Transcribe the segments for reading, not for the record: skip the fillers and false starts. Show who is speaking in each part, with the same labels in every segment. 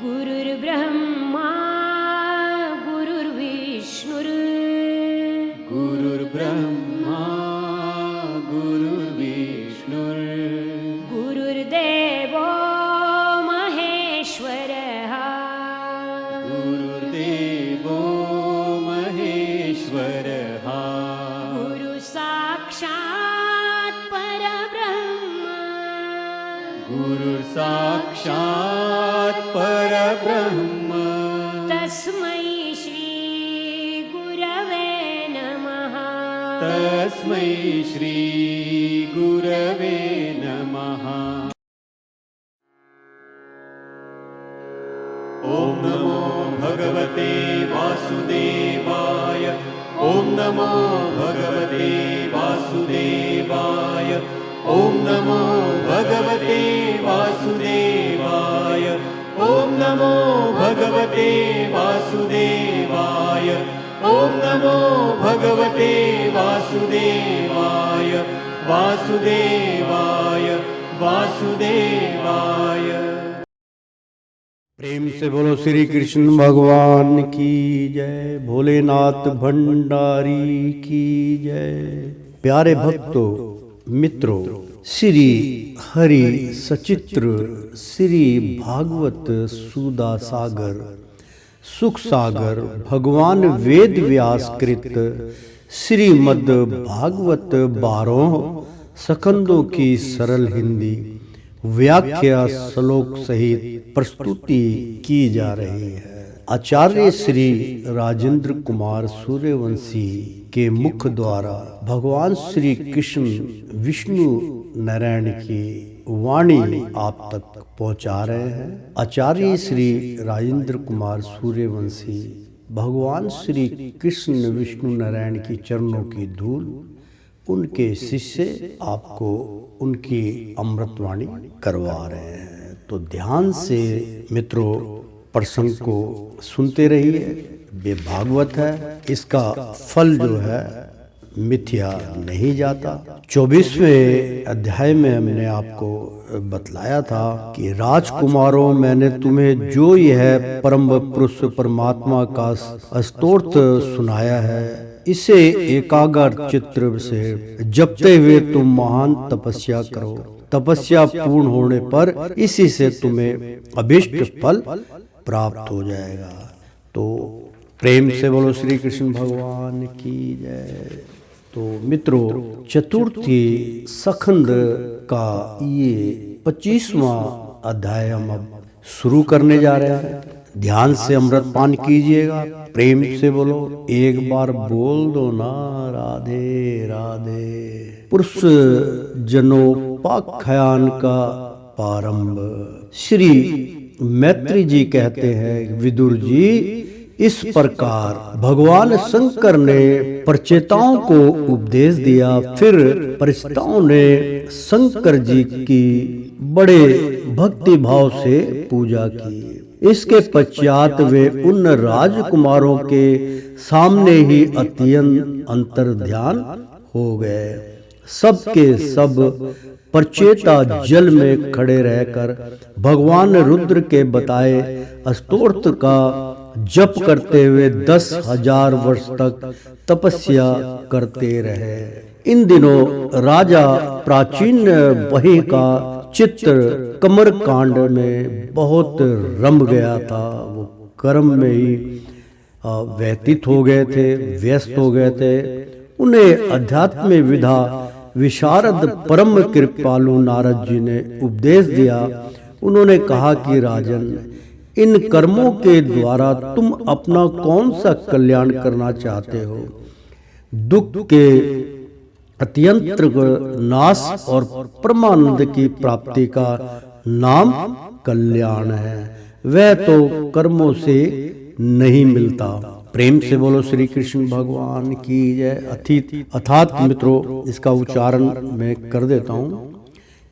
Speaker 1: गुरुर्ब्रह्मा गुरुर्विष्णुर्
Speaker 2: गुरुर्ब्रह्मा गुरुर्विष्णुर्
Speaker 1: गुरुर्देवो महेश्वरः
Speaker 2: गुरुर्देवो महेश्वरः
Speaker 1: गुरुसाक्षात् परब्रह्म
Speaker 2: गुरुर्साक्षात् परब्रह्म
Speaker 1: तस्मै श्री गुरवे नमः
Speaker 2: तस्मै श्री गुरवे नमः। ॐ नमो भगवते वासुदेवाय ॐ नमो भगवते वासुदेवाय ॐ नमो भगवते वासुदेवाय ॐ नमो भगवते वासुदेवाय ॐ नमो भगवते वासुदेवाय वासुदेवाय वासुदेवाय।
Speaker 3: प्रेम से बोलो श्री कृष्ण भगवान की जय, भोलेनाथ भंडारी की जय। प्यारे भक्तों, मित्रों, श्री हरि सचित्र श्री भागवत सुधा सागर सुख सागर भगवान वेद व्यास कृत श्रीमद् भागवत 12 स्कंदों की सरल हिंदी व्याख्या श्लोक सहित प्रस्तुति की जा रही है। आचार्य श्री राजेंद्र कुमार सूर्यवंशी के मुख द्वारा भगवान श्री कृष्ण विष्णु नारायण की वाणी आप तक पहुंचा रहे हैं। आचार्य श्री राजेंद्र कुमार सूर्यवंशी भगवान श्री कृष्ण विष्णु नारायण की चरणों की धूल, उनके शिष्य आपको उनकी अमृतवाणी करवा रहे हैं। तो ध्यान से मित्रों प्रसंग को सुनते रहिए। ये भागवत है, इसका फल जो है मिथ्या नहीं जाता। 24वें अध्याय में हमने आपको बतलाया था कि राजकुमारों, मैंने तुम्हें जो यह परम पुरुष परमात्मा का स्तोत्र सुनाया है, इसे एकाग्र चित्र से जपते हुए तुम महान तपस्या करो। तपस्या पूर्ण होने पर इसी से तुम्हें अभिष्ट फल प्राप्त हो जाएगा। तो प्रेम से बोलो श्री कृष्ण भगवान की जय। तो मित्रों, चतुर्थी स्कंद का ये 25वां अध्याय हम अब शुरू करने जा रहे हैं। ध्यान से अमृत पान कीजिएगा। प्रेम से बोलो, एक बार बोल दो ना, राधे राधे। पुरुष जनोपाख्यान का प्रारंभ। श्री मैत्री जी कहते हैं, विदुर जी, इस प्रकार भगवान शंकर ने प्रचेताओं को उपदेश दिया। फिर परिचिताओं ने शंकर जी की बड़े भक्ति भाव से पूजा की। इसके पश्चात वे उन राजकुमारों के सामने ही अत्यंत अंतर्ध्यान हो गए। सबके सब प्रचेता जल में खड़े रहकर भगवान रुद्र के बताए स्तोत्र का जप करते हुए 10,000 वर्ष तक तपस्या करते रहे। इन दिनों राजा प्राचीन वही का चित्र कमर कांड में बहुत रम गया था। वो कर्म में ही व्यतीत हो गए थे, व्यस्त हो गए थे। उन्हें अध्यात्म विधा विशारद परम कृपालु नारद जी ने उपदेश दिया। उन्होंने कहा कि राजन, इन कर्मों के द्वारा तुम अपना कौन सा कल्याण करना चाहते हो? दुख के अत्यंत नाश और परमानंद की प्राप्ति का नाम कल्याण है। वह तो कर्मों से नहीं मिलता। प्रेम से बोलो श्री कृष्ण भगवान की जय। अर्थात मित्रों, इसका उच्चारण मैं कर देता हूँ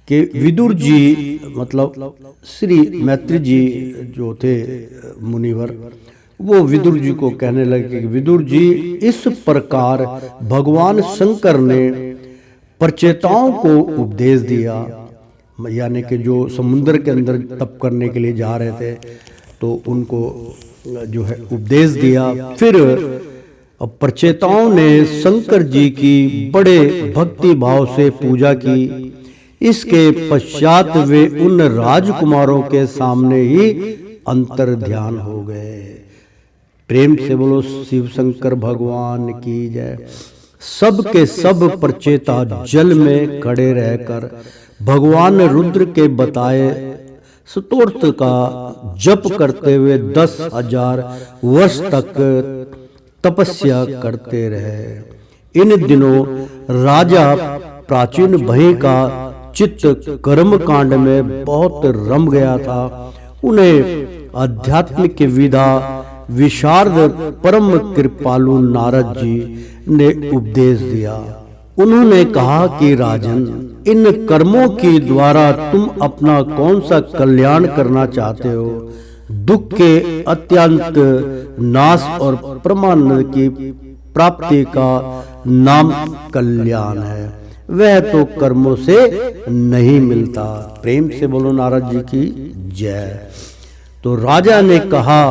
Speaker 3: कि विदुर जी, मतलब श्री मैत्री जी जो थे मुनिवर, वो विदुर जी को कहने लगे कि विदुर जी, इस प्रकार भगवान शंकर ने प्रचेताओं को उपदेश दिया, यानी कि जो समुद्र के अंदर तप करने के लिए जा रहे थे, तो उनको जो है उपदेश दिया। फिर प्रचेताओं ने शंकर जी की बड़े भक्ति भाव से पूजा की। इसके पश्चात वे उन राजकुमारों के सामने ही अंतर ध्यान हो गए। प्रेम से बोलो शिव शंकर भगवान की जय। सब के सब प्रचेता जल में खड़े रहकर भगवान रुद्र के बताए स्तोत्र का जप करते हुए 10,000 वर्ष तक तपस्या करते रहे। इन दिनों राजा प्राचीन भय का चित्त कर्म कांड में बहुत रम गया था। उन्हें आध्यात्मिक विदा विशारद परम कृपालु नारद जी ने उपदेश दिया। उन्होंने कहा कि राजन, इन कर्मों के द्वारा तुम अपना कौन सा कल्याण करना चाहते हो? दुख के अत्यंत नाश और परमानंद की प्राप्ति का नाम कल्याण है, वह तो कर्मों से नहीं मिलता। प्रेम से बोलो नारद जी की जय। तो राजा ने कहा,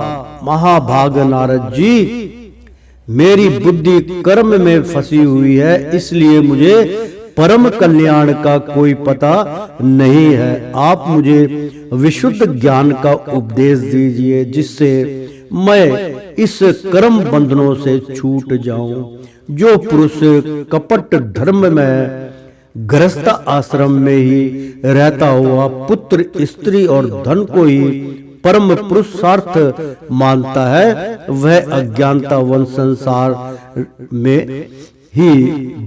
Speaker 3: महाभाग नारद जी, मेरी बुद्धि कर्म में फंसी हुई है, इसलिए मुझे परम कल्याण का कोई पता नहीं है। आप मुझे विशुद्ध ज्ञान का उपदेश दीजिए, जिससे मैं इस कर्म बंधनों से छूट जाऊं। जो पुरुष कपट धर्म में गृहस्थ आश्रम में ही रहता हुआ पुत्र, स्त्री और धन को ही परम पुरुषार्थ मानता है, वह अज्ञानता वन संसार में ही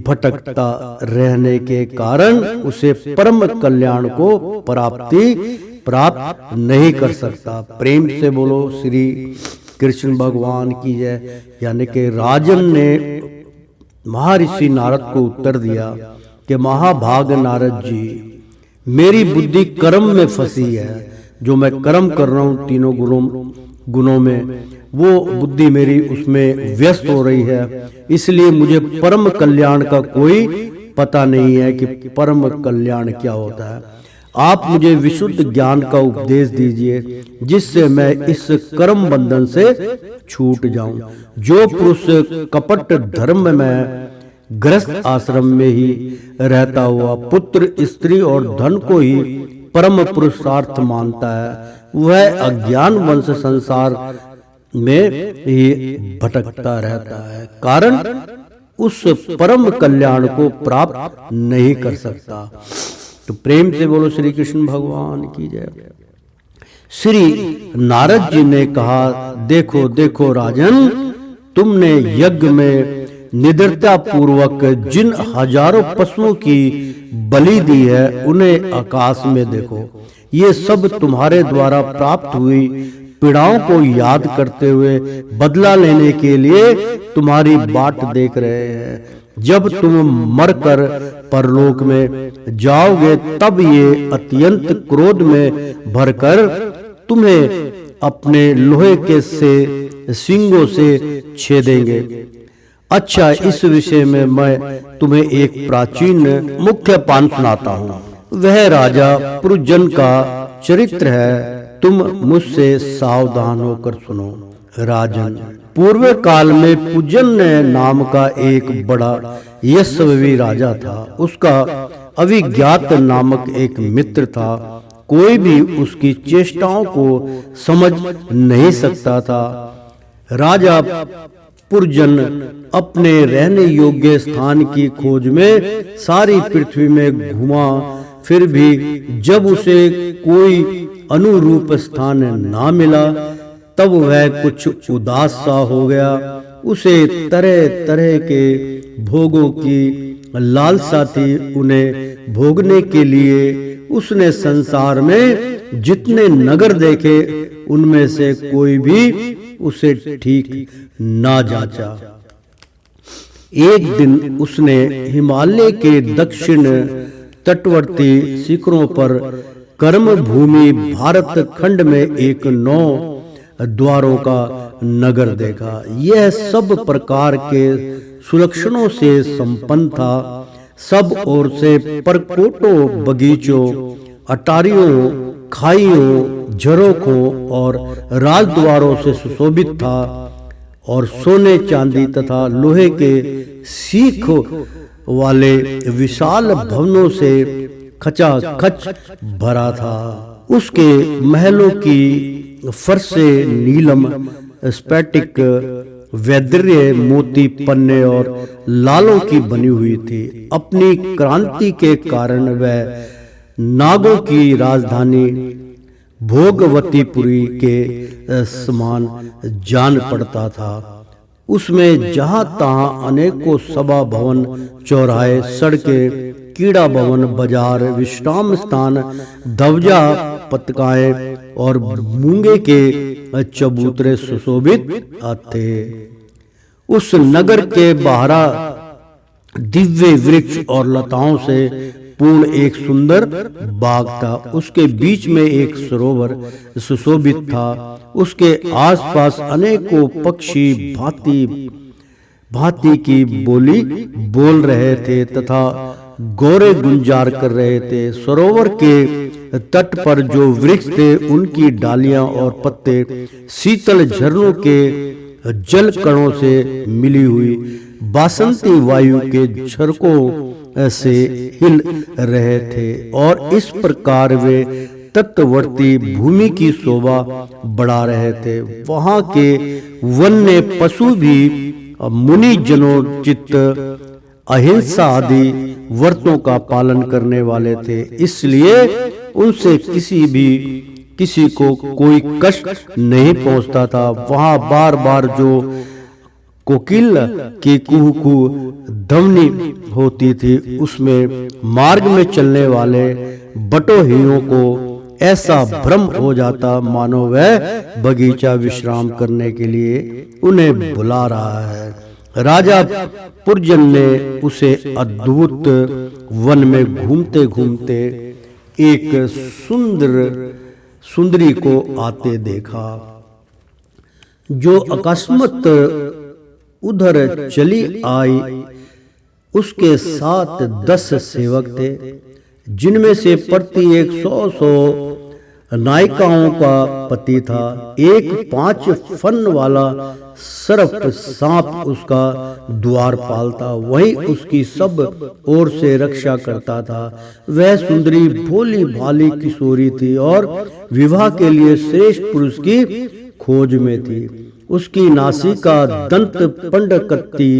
Speaker 3: भटकता रहने के कारण उसे परम कल्याण को प्राप्त नहीं कर सकता। प्रेम से बोलो श्री कृष्ण भगवान की जय। यानी कि राजन ने महर्षि नारद को उत्तर दिया कि महाभाग नारद जी, मेरी बुद्धि कर्म में फंसी है। जो मैं कर्म कर रहा हूँ तीनों गुणों में, वो बुद्धि मेरी उसमें व्यस्त हो रही है, इसलिए मुझे परम कल्याण का कोई पता नहीं है कि परम कल्याण क्या होता है। आप मुझे विशुद्ध ज्ञान का उपदेश दीजिए, जिससे मैं इस कर्म बंधन से छूट जाऊं। जो पुरुष कपट धर्म में गृहस्थ आश्रम में ही रहता हुआ पुत्र, स्त्री और धन को ही परम पुरुषार्थ मानता है, वह अज्ञान वंश संसार में ही भटकता रहता है, कारण उस परम कल्याण को प्राप्त नहीं कर सकता। तो प्रेम से बोलो श्री कृष्ण भगवान की जय। श्री नारद जी ने कहा, देखो देखो राजन, तुमने यज्ञ में निडरता पूर्वक जिन हजारों पशुओं की बलि दी है, उन्हें आकाश में देखो। ये सब तुम्हारे द्वारा प्राप्त हुई पीड़ाओं को याद करते हुए बदला लेने के लिए तुम्हारी बाट देख रहे हैं। जब तुम मरकर परलोक में जाओगे, तब ये अत्यंत क्रोध में भरकर तुम्हें अपने लोहे के सींगों से छेदेंगे। अच्छा, इस विषय में मैं तुम्हें एक प्राचीन मुख्य पान सुनाता हूँ। वह राजा पुरजन का चरित्र है, तुम मुझसे सावधान होकर सुनो। राजन, पूर्व काल में पुरजन नाम का एक बड़ा यशस्वी राजा था। उसका अभिज्ञात नामक एक मित्र था। कोई भी उसकी चेष्टाओं को समझ नहीं सकता था। राजा पुरजन अपने रहने योग्य स्थान की खोज में सारी पृथ्वी में घूमा, फिर भी जब उसे कोई अनुरूप स्थान ना मिला, तब वह कुछ उदास सा हो गया। उसे तरह तरह के भोगों की लालसा थी। उन्हें भोगने के लिए उसने संसार में जितने नगर देखे, उनमें से कोई भी उसे ठीक ना जाचा। एक दिन उसने हिमालय के दक्षिण तटवर्ती शिखरों पर कर्म भूमि भारत खंड में एक 9 द्वारों का नगर देखा। यह सब प्रकार के सुलक्षणों से संपन्न था। सब ओर से परकोटों, बगीचों, अटारियों, खाइयों, झरोखों और राजद्वारों से सुशोभित था और सोने चांदी तथा लोहे के सीख वाले विशाल भवनों से खचाखच भरा था। उसके महलों की फर्शें नीलम स्फटिक वैद्य मोती पन्ने और लालों की बनी हुई थी। अपनी क्रांति के कारण वह नागों की राजधानी भोगवतीपुरी के समान जान पड़ता था। उसमें जहां तहां अनेकों सभा भवन, चौराहे, सड़कें, कीड़ा भवन, बाजार, विश्राम स्थान, ध्वजा पताकाएं और मूंगे के चबूतरे सुशोभित थे। उस नगर के बाहर दिव्य वृक्ष और लताओं से पूर्ण एक सुंदर बाग था। उसके बीच में एक सरोवर सुशोभित था। उसके आसपास अनेकों पक्षी भांति भांति की बोली बोल रहे थे तथा गोरे गुंजार कर रहे थे। सरोवर के तट पर जो वृक्ष थे उनकी डालियां और पत्ते शीतल झरनों के जल कणों से मिली हुई बासंती वायु के झरकों से हिल रहे थे और इस प्रकार वे तटवर्ती भूमि की शोभा बढ़ा रहे थे। वहां के वन्य पशु भी मुनि जनों चित्त अहिंसा आदि व्रतों का पालन करने वाले थे, इसलिए उनसे किसी को कोई कष्ट नहीं पहुंचता था। वहां बार बार जो कोकिल की कुहू ध्वनि होती थी उसमें मार्ग में चलने वाले बटोहियों को ऐसा भ्रम हो जाता मानो वह बगीचा विश्राम करने के लिए उन्हें बुला रहा है। राजा पुरजन ने उसे अद्भुत वन में घूमते घूमते एक सुंदरी को आते देखा जो अकस्मात उधर चली आई। उसके साथ 10 सेवक थे जिनमें से प्रत्येक 100 नायिकाओं का पति था। एक 5 फन वाला सर्प सांप उसका द्वारपाल था, वही उसकी सब ओर से रक्षा करता था। वह सुंदरी भोली भाली किशोरी थी और विवाह के लिए श्रेष्ठ पुरुष की खोज में थी। उसकी नासिका दंत पंडकत्ती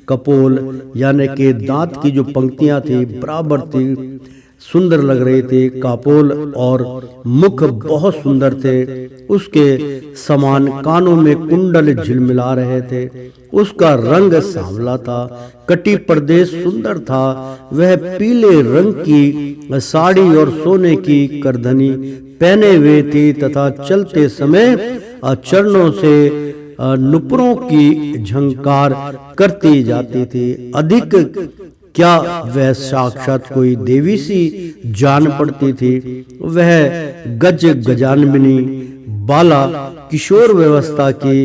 Speaker 3: कपोल यानी के दांत की जो पंक्तियां थी बराबर थी, सुंदर लग रही थी। कापोल और मुख बहुत सुंदर थे। उसके समान कानों में कुंडल झिलमिला रहे थे। उसका रंग सांवला था। कटी प्रदेश सुंदर था। वह पीले रंग की साड़ी और सोने की करधनी पहने हुए थी तथा चलते समय चरणों से नुपुरों की झंकार करती जाती थी। अधिक क्या वह साक्षात कोई देवी सी जान पड़ती थी। वह गजाननी बाला किशोर व्यवस्था की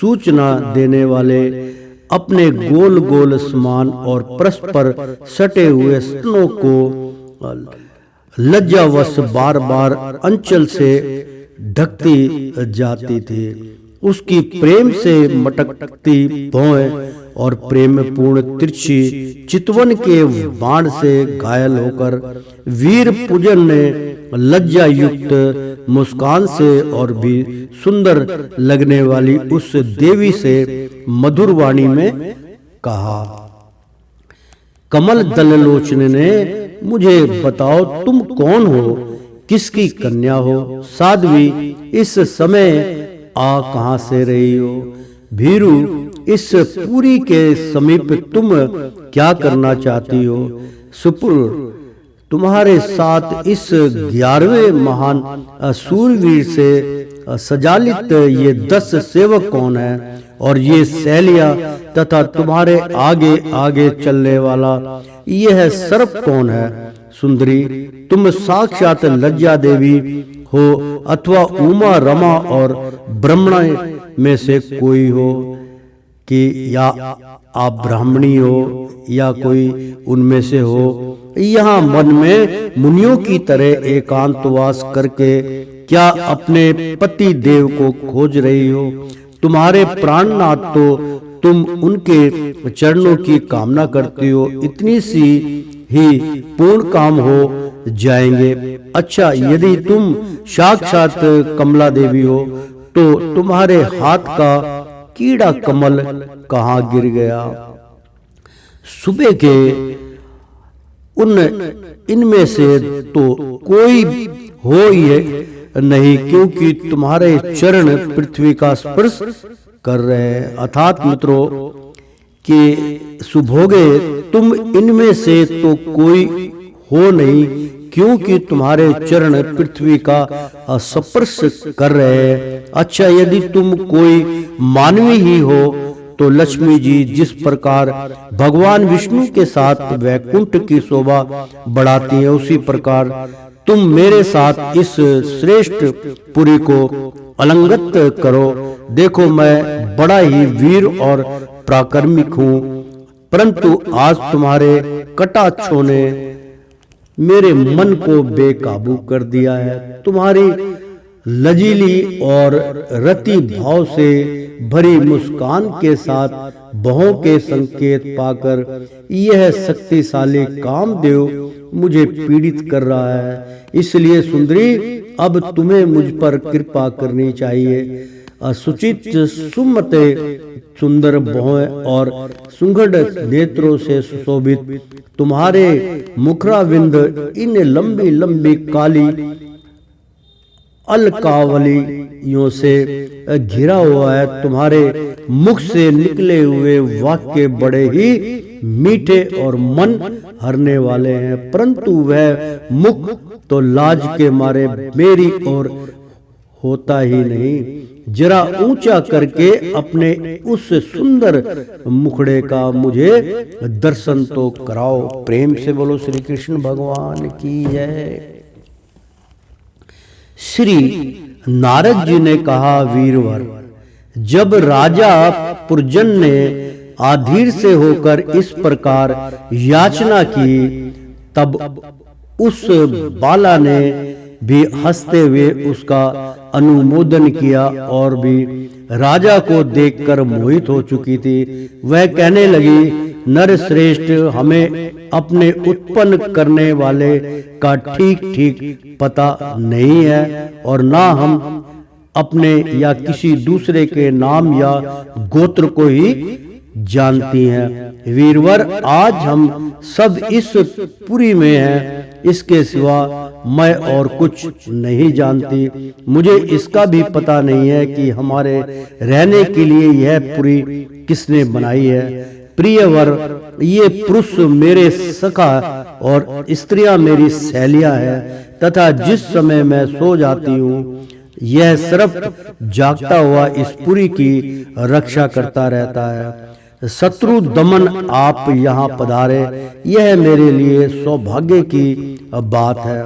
Speaker 3: सूचना देने वाले अपने गोल गोल समान और परस्पर सटे हुए स्तनों को लज्जावश बार बार अंचल से ढकती जाती थी। उसकी प्रेम से मटकती भौहें और प्रेम पूर्ण तिरछी चितवन के बाण से घायल होकर वीर पूजन ने लज्जा युक्त मुस्कान से और भी सुंदर लगने वाली उस देवी से मधुर वाणी में कहा, कमल दल लोचन ने मुझे बताओ तुम कौन हो, किसकी कन्या हो। साध्वी इस समय आ कहां से रही हो। भीरू इस पुरी के समीप तुम क्या करना चाहती हो। सुपुर तुम्हारे साथ इस 11वें महान सूरवीर से सजालित ये 10 सेवक कौन है और ये सैलिया तथा तुम्हारे आगे आगे चलने वाला यह सर्प कौन है। सुंदरी तुम साक्षात लज्जा देवी हो अथवा उमा रमा और ब्रह्मण में से कोई हो कि या आप ब्राह्मणी हो या कोई उनमें से हो। यहाँ मन में मुनियों की तरह एकांतवास करके क्या अपने पति देव को खोज रही हो? तुम्हारे प्राणनाथ तो तुम उनके चरणों की कामना करती हो, इतनी सी ही पूर्ण काम हो जाएंगे। अच्छा, यदि तुम साक्षात कमला देवी हो तो तुम्हारे हाथ का कीड़ा कमल कहाँ गिर गया? सुबह के इनमें से तो कोई हो ये नहीं, क्योंकि तुम्हारे चरण पृथ्वी का स्पर्श कर रहे हैं। अर्थात मित्रों कि सुभोगे तुम इनमें से तो कोई हो नहीं, क्योंकि तुम्हारे चरण पृथ्वी का स्पर्श कर रहे हैं। अच्छा, यदि तुम कोई मानवी ही हो तो लक्ष्मी जी जिस प्रकार भगवान विष्णु के साथ वैकुंठ की शोभा बढ़ाती है, उसी प्रकार तुम मेरे साथ इस श्रेष्ठ पुरी को अलंकृत करो। देखो, मैं बड़ा ही वीर और पराक्रमिक हूँ, परंतु आज तुम्हारे कटाक्षों ने मेरे मन को बेकाबू कर दिया है। तुम्हारी लजीली और रति भाव से भरी मुस्कान के साथ बहों के संकेत पाकर यह शक्तिशाली कामदेव मुझे पीड़ित कर रहा है। इसलिए सुंदरी, अब तुम्हें मुझ पर कृपा करनी चाहिए। सुचित सुमते सुंदर भौं और सुंगढ़ नेत्रों से सुशोभित तुम्हारे मुखराविंद इन लंबी लंबी काली अलकावलियों से घिरा हुआ है। तुम्हारे मुख से निकले हुए वाक्य बड़े ही मीठे और मन हरने वाले हैं, परंतु वह मुख तो लाज के मारे मेरी ओर होता ही नहीं। जरा ऊंचा करके अपने उस सुंदर मुखड़े का मुझे दर्शन तो कराओ। प्रेम से बोलो श्री कृष्ण भगवान की जय। श्री नारद जी ने कहा, वीरवर, जब राजा पुरजन ने आधीर से होकर इस प्रकार याचना की, तब उस बाला ने भी हंसते हुए उसका अनुमोदन किया और भी राजा को देखकर मोहित हो चुकी थी। वह कहने लगी, नर श्रेष्ठ, हमें अपने उत्पन्न करने वाले का ठीक ठीक पता नहीं है और ना हम अपने या किसी दूसरे के नाम या गोत्र को ही जानती हैं। वीरवर, आज हम सब इस पुरी में हैं, इसके सिवा मैं और कुछ नहीं जानती। मुझे इसका भी पता नहीं है कि हमारे रहने के लिए यह पुरी किसने बनाई है। प्रियवर, ये पुरुष मेरे सखा और स्त्रियां मेरी सहेलियां हैं, तथा जिस समय मैं सो जाती हूँ यह सर्प जागता हुआ इस पुरी की रक्षा करता रहता है। शत्रु दमन आप यहाँ पधारे, यह मेरे लिए सौभाग्य की बात है।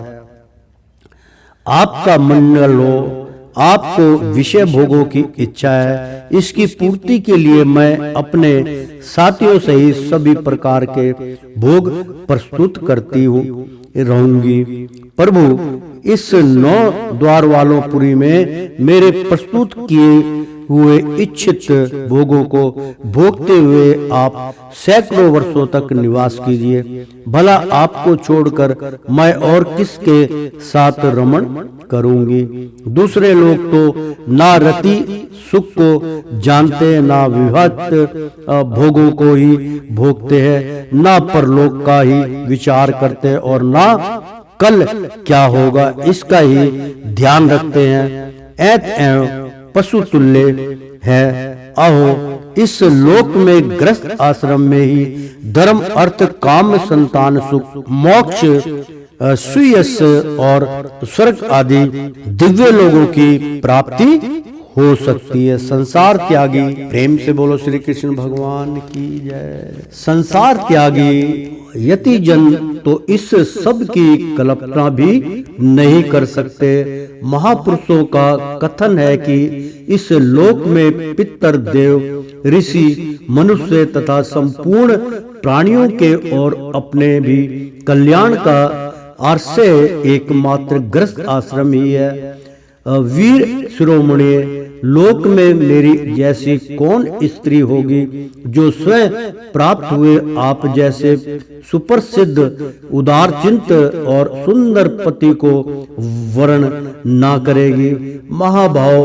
Speaker 3: आपका मंगल हो। आपको विषय भोगों की इच्छा है, इसकी पूर्ति के लिए मैं अपने साथियों सहित सभी प्रकार के भोग प्रस्तुत करती रहूंगी। प्रभु, इस 9 द्वार वालों पुरी में मेरे प्रस्तुत किए हुए इच्छित भोगों को भोगते हुए आप सैकड़ों वर्षों तक निवास कीजिए। भला आपको छोड़कर मैं और किसके साथ रमण करूंगी? दूसरे लोग तो ना रति सुख को जानते, ना विभक्त भोगों को ही भोगते हैं, ना परलोक का ही विचार करते और ना कल क्या होगा इसका ही ध्यान रखते हैं। ऐत एवं पशु तुल्य है। अहो, इस लोक में ग्रस्त आश्रम में ही धर्म, अर्थ, काम, संतान, सुख, मोक्ष, सुयश और स्वर्ग आदि दिव्य लोगों की प्राप्ति हो सकती है। संसार त्यागी, प्रेम से बोलो श्री कृष्ण भगवान की जय। संसार त्यागी यति जन तो इस सब की कल्पना भी नहीं कर सकते। महापुरुषों का कथन है कि इस लोक में पितर, देव, ऋषि, मनुष्य तथा संपूर्ण प्राणियों के और अपने भी कल्याण का आश्रय एकमात्र ग्रस्त आश्रम ही है। वीर शिरोमणि, लोक में मेरी जैसी कौन स्त्री होगी जो स्वयं प्राप्त हुए आप जैसे सुप्रसिद्ध उदारचिंत और सुंदर पति को वर्ण ना करेगी। महाभाव,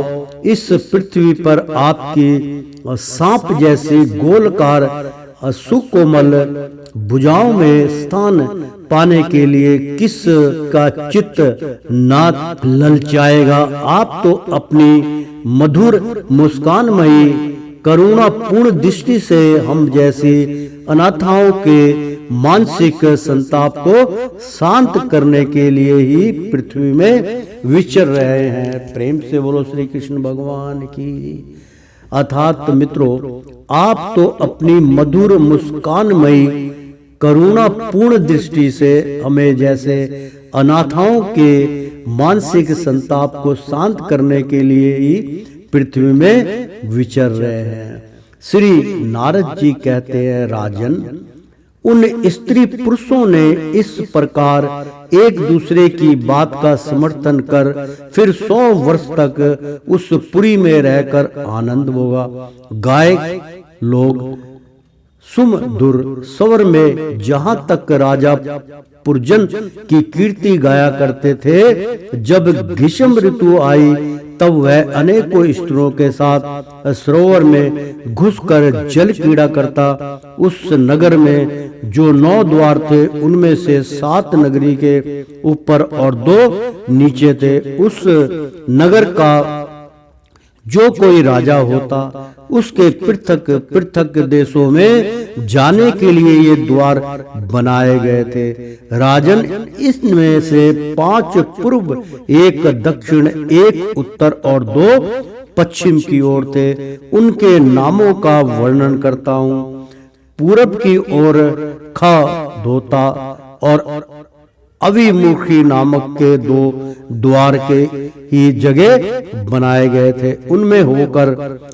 Speaker 3: इस पृथ्वी पर आपकी सांप जैसी गोलकार सुकोमल भुजाओं में स्थान पाने के लिए किस का चित्त ना ललचाएगा। आप तो अपनी मधुर मुस्कानमयी करुणापूर्ण दृष्टि से हम जैसी अनाथाओं के मानसिक संताप को शांत करने के लिए ही पृथ्वी में विचर रहे हैं। प्रेम से बोलो श्री कृष्ण भगवान की। अर्थात मित्रों, आप तो अपनी मधुर मुस्कानमयी करुणापूर्ण दृष्टि से हमें जैसे अनाथाओं के मानसिक संताप को शांत करने के लिए ही पृथ्वी में विचर रहे हैं। श्री नारद जी कहते हैं, राजन, उन स्त्री पुरुषों ने इस प्रकार एक दूसरे की बात का समर्थन कर फिर 100 वर्ष तक उस पुरी में रहकर आनंद भोगा। गायक लोग सुमधुर स्वर में जहां तक राजा पुरजन की कीर्ति गाया करते थे, जब ग्रीष्म ऋतु आई तब वह अनेकों स्त्रियों के साथ सरोवर में घुसकर जल क्रीड़ा करता। उस नगर में जो 9 द्वार थे, उनमें से 7 नगरी के ऊपर और 2 नीचे थे। उस नगर का जो कोई राजा होता, उसके पृथक पृथक देशों में जाने के लिए ये द्वार बनाए गए थे। राजन, इसमें से 5 पूर्व, 1 दक्षिण, 1 उत्तर और 2 पश्चिम की ओर थे। उनके नामों का वर्णन करता हूँ। पूरब की ओर खा धोता और अविमुखी नामक के 2 द्वार के ही जगह बनाए गए थे। उनमें होकर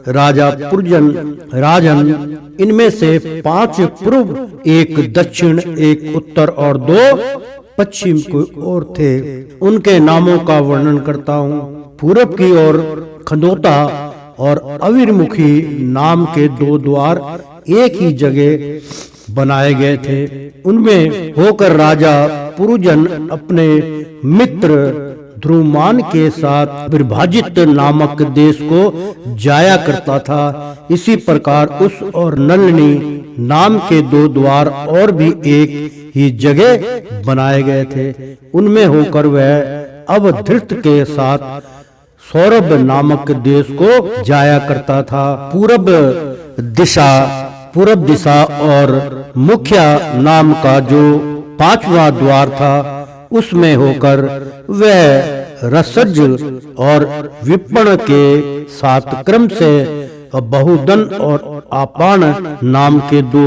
Speaker 3: राजा पुरजन राजन, इनमें से 5 पूर्व, 1 दक्षिण, 1 उत्तर और 2 पश्चिम की ओर थे। उनके नामों का वर्णन करता हूँ। पूरब की ओर खंदोता और अविमुखी नाम के 2 द्वार एक ही जगह बनाए गए थे। उनमें होकर राजा पुरजन अपने मित्र ध्रुमान के साथ विभाजित नामक देश को जाया करता था। इसी प्रकार उस और नलिनी नाम के 2 द्वार और भी एक ही जगह बनाए गए थे। उनमें होकर वह अवधृत के साथ सौरभ नामक देश को जाया करता था। पूरब दिशा और मुखिया नाम का जो 5वां द्वार था, उसमें होकर वह रसज और विपण के साथ क्रम से बहुदन और आपान नाम के 2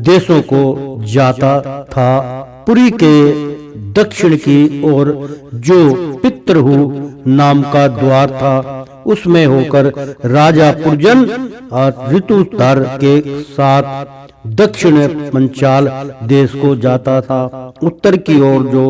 Speaker 3: देशों को जाता था। पुरी के दक्षिण की ओर जो पितृहु नाम का द्वार था, उसमें होकर राजा पुरजन और ऋतुधर के साथ दक्षिण पंचाल देश को जाता था। उत्तर की ओर जो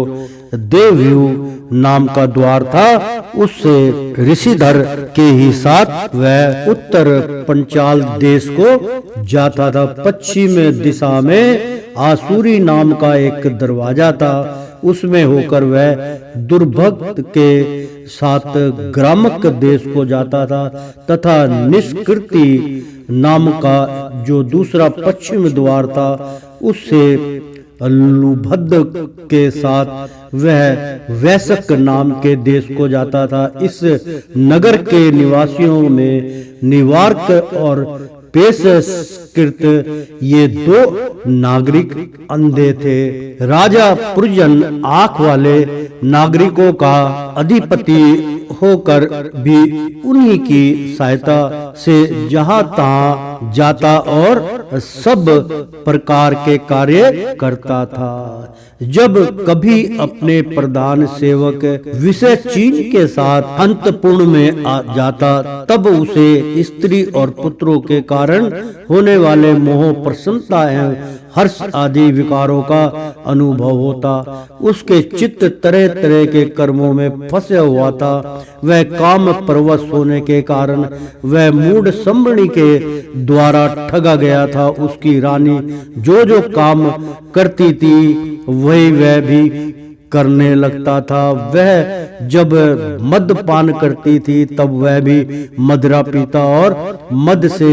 Speaker 3: देवव्यूह नाम का द्वार था, उससे ऋषिधर के ही साथ वह उत्तर पंचाल देश को जाता था। पश्चिम दिशा में आसुरी नाम का एक दरवाजा था, उसमें होकर वह दुर्भक्त के साथ ग्रामक देश को जाता था। तथा निष्कृति नाम का जो दूसरा पश्चिम द्वार था, उससे लुभद्र के साथ वह वैशक नाम के देश को जाता था। इस नगर के निवासियों में निवार्क और पेशकृत ये 2 नागरिक अंधे थे। राजा पुरजन आंख वाले नागरिकों का अधिपति होकर भी उन्हीं की सहायता से जहां तहां जाता और सब प्रकार के कार्य करता था। जब कभी अपने प्रधान सेवक विषय चीन के साथ अंतपुर में आ जाता, तब उसे स्त्री और पुत्रों के कारण होने वाले मोह, प्रसन्नता एवं हर्ष आदि विकारों का अनुभव होता। उसके चित्त तरह तरह के कर्मों में फंसे हुआ था। वह काम परवश होने के कारण वह मूढ़ संबरणी के द्वारा ठगा गया था। उसकी रानी जो जो काम करती थी वही वह भी करने लगता था। वह जब मद पान करती थी तब वह भी मदिरा पीता और मद से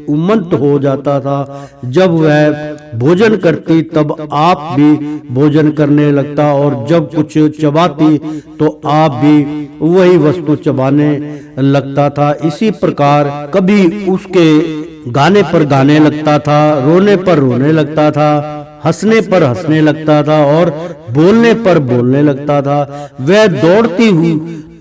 Speaker 3: उन्मत्त हो जाता था। जब वह भोजन करती तब आप भी भोजन करने लगता और जब कुछ चबाती तो आप भी वही वस्तु चबाने लगता था। इसी प्रकार कभी उसके गाने पर गाने लगता था, रोने पर रोने लगता था, हंसने पर हंसने लगता था और बोलने पर बोलने लगता था। वह दौड़ती हुई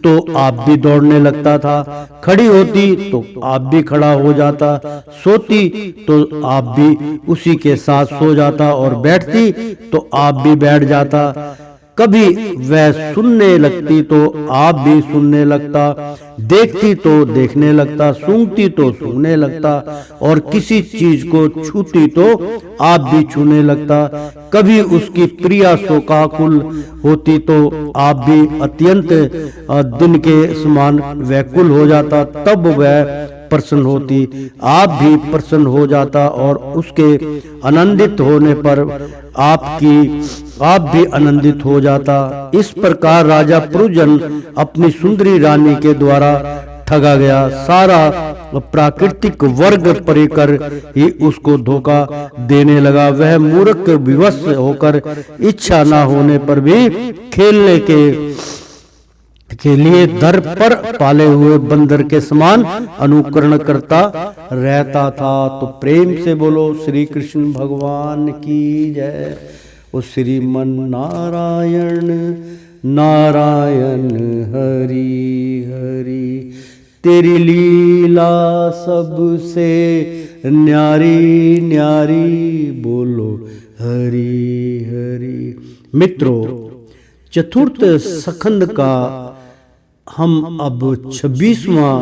Speaker 3: तो आप भी दौड़ने लगता था, खड़ी होती तो आप भी खड़ा हो जाता, सोती तो आप भी उसी के साथ सो जाता और बैठती तो आप भी बैठ जाता। कभी वह सुनने लगती तो आप भी सुनने लगता, देखती तो देखने लगता, सूंघती तो सूंघने लगता और किसी चीज को छूती तो आप भी छूने लगता। कभी उसकी प्रिया शोकाकुल होती तो आप भी अत्यंत दिन के समान व्याकुल हो जाता, तब वह प्रसन्न होती, आप भी प्रसन्न हो जाता और उसके आनंदित होने पर आप भी आनंदित हो जाता। इस प्रकार राजा पुरुजन अपनी सुंदरी रानी के द्वारा ठगा गया। सारा प्राकृतिक वर्ग परिकर ही उसको धोखा देने लगा। वह मूर्ख विवश होकर इच्छा न होने पर भी खेलने के लिए दर पर पाले हुए बंदर के समान अनुकरण करता रहता था। तो प्रेम से बोलो श्री कृष्ण भगवान की जय। ओ श्रीमन नारायण नारायण हरि हरि, तेरी लीला सबसे न्यारी न्यारी, बोलो हरि हरि। मित्रों, चतुर्थ सखंड का हम अब 26वां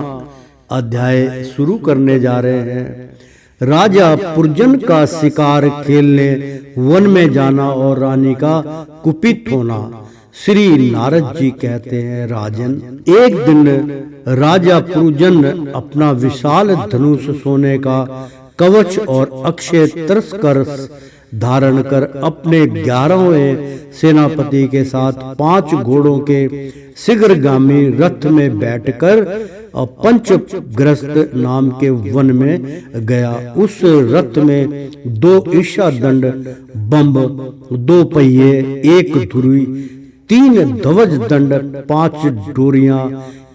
Speaker 3: अध्याय शुरू करने जा रहे हैं। राजा पुरजन का शिकार खेलने वन में जाना और रानी का कुपित होना। श्री नारद जी कहते हैं, राजन, एक दिन राजा पुरजन अपना विशाल धनुष सोने का कवच और अक्षय तरस्कर धारण कर अपने 11वें सेनापति के साथ 5 घोड़ों के शीघ्रगामी रथ में बैठकर पंचग्रस्त नाम के वन में गया। उस रथ में 2 ईशा दंड बम्ब, 2 पहिए, 1 धुरी, 3 ध्वज दंड, 5 डोरियां,